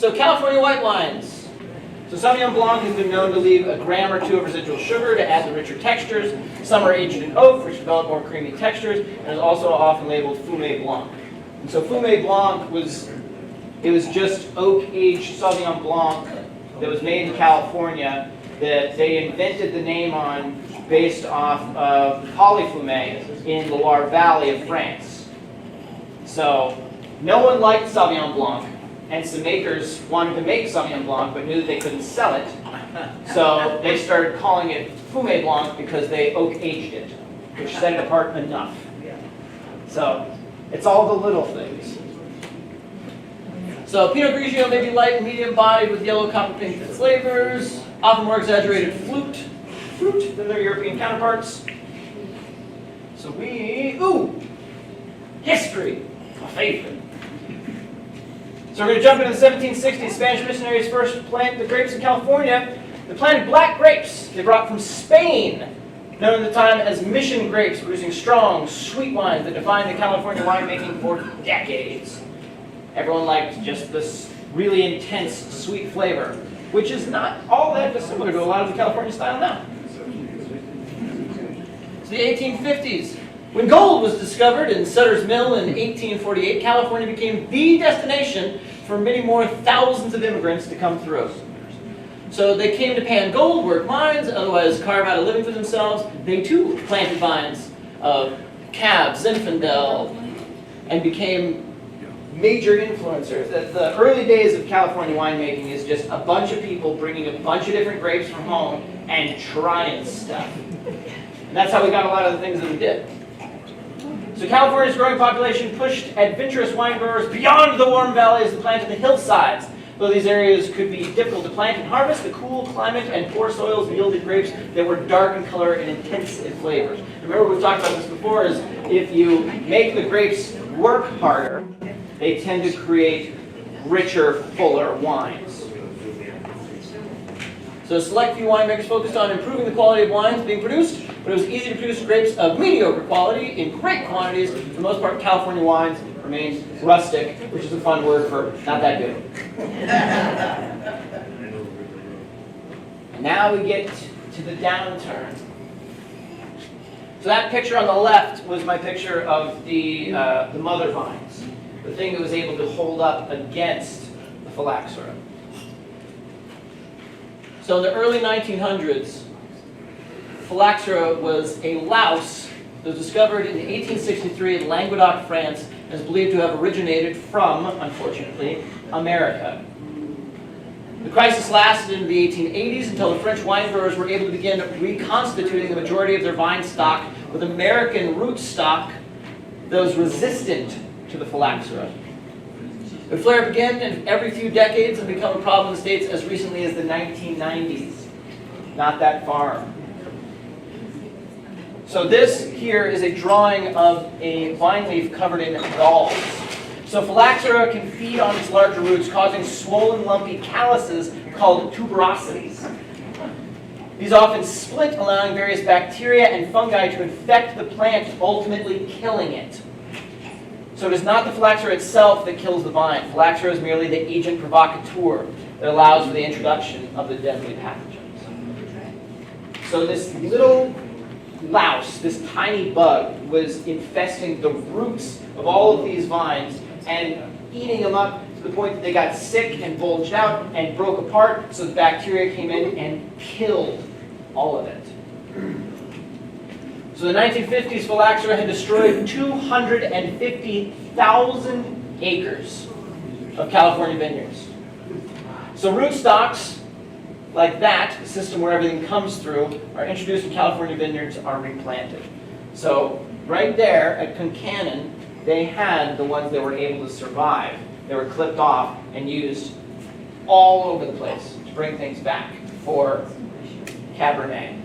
So California white wines. So Sauvignon Blanc has been known to leave a gram or two of residual sugar to add the richer textures. Some are aged in oak, which develop more creamy textures, and is also often labeled Fumé Blanc. And so Fumé Blanc was just oak-aged Sauvignon Blanc that was made in California that they invented the name on based off of Polyfumé in the Loire Valley of France. So no one liked Sauvignon Blanc, and some makers wanted to make Sauvignon Blanc but knew that they couldn't sell it. So they started calling it Fumé Blanc because they oak-aged it, which set it apart enough. So it's all the little things. So Pinot Grigio may be light and medium bodied with yellow copper pink flavors, often more exaggerated fruit than their European counterparts. So history, my favorite. So we're going to jump into the 1760s. Spanish missionaries first planted the grapes in California. They planted black grapes they brought from Spain, known at the time as mission grapes, producing strong, sweet wines that defined the California winemaking for decades. Everyone liked just this really intense, sweet flavor, which is not all that dissimilar to a lot of the California style now. It's the 1850s. When gold was discovered in Sutter's Mill in 1848, California became the destination for many more thousands of immigrants to come through. So they came to pan gold, work mines, otherwise carve out a living for themselves. They too planted vines of Cab, Zinfandel, and became major influencers. The early days of California winemaking is just a bunch of people bringing a bunch of different grapes from home and trying stuff. And that's how we got a lot of the things that we did. So California's growing population pushed adventurous wine growers beyond the warm valleys and planted the hillsides. Though these areas could be difficult to plant and harvest, the cool climate and poor soils yielded grapes that were dark in color and intense in flavors. Remember, we've talked about this before, is if you make the grapes work harder, they tend to create richer, fuller wines. So a select few winemakers focused on improving the quality of wines being produced, but it was easy to produce grapes of mediocre quality in great quantities. For the most part, California wines remain rustic, which is a fun word for not that good. And now we get to the downturn. So that picture on the left was my picture of the mother vines, the thing that was able to hold up against the phylloxera. So in the early 1900s, phylloxera was a louse that was discovered in 1863 in Languedoc, France, and is believed to have originated from, unfortunately, America. The crisis lasted into the 1880s until the French wine growers were able to begin reconstituting the majority of their vine stock with American rootstock that was resistant to the phylloxera. It would flare up again every few decades and become a problem in the States as recently as the 1990s. Not that far. So this here is a drawing of a vine leaf covered in galls. So phylloxera can feed on its larger roots, causing swollen, lumpy calluses called tuberosities. These often split, allowing various bacteria and fungi to infect the plant, ultimately killing it. So it is not the phylloxera itself that kills the vine. Phylloxera is merely the agent provocateur that allows for the introduction of the deadly pathogens. So this little louse, this tiny bug, was infesting the roots of all of these vines and eating them up to the point that they got sick and bulged out and broke apart, so the bacteria came in and killed all of it. So in the 1950s, phylloxera had destroyed 250,000 acres of California vineyards. So rootstocks like that, the system where everything comes through, are introduced in California vineyards, are replanted. So right there at Concannon, they had the ones that were able to survive. They were clipped off and used all over the place to bring things back for Cabernet.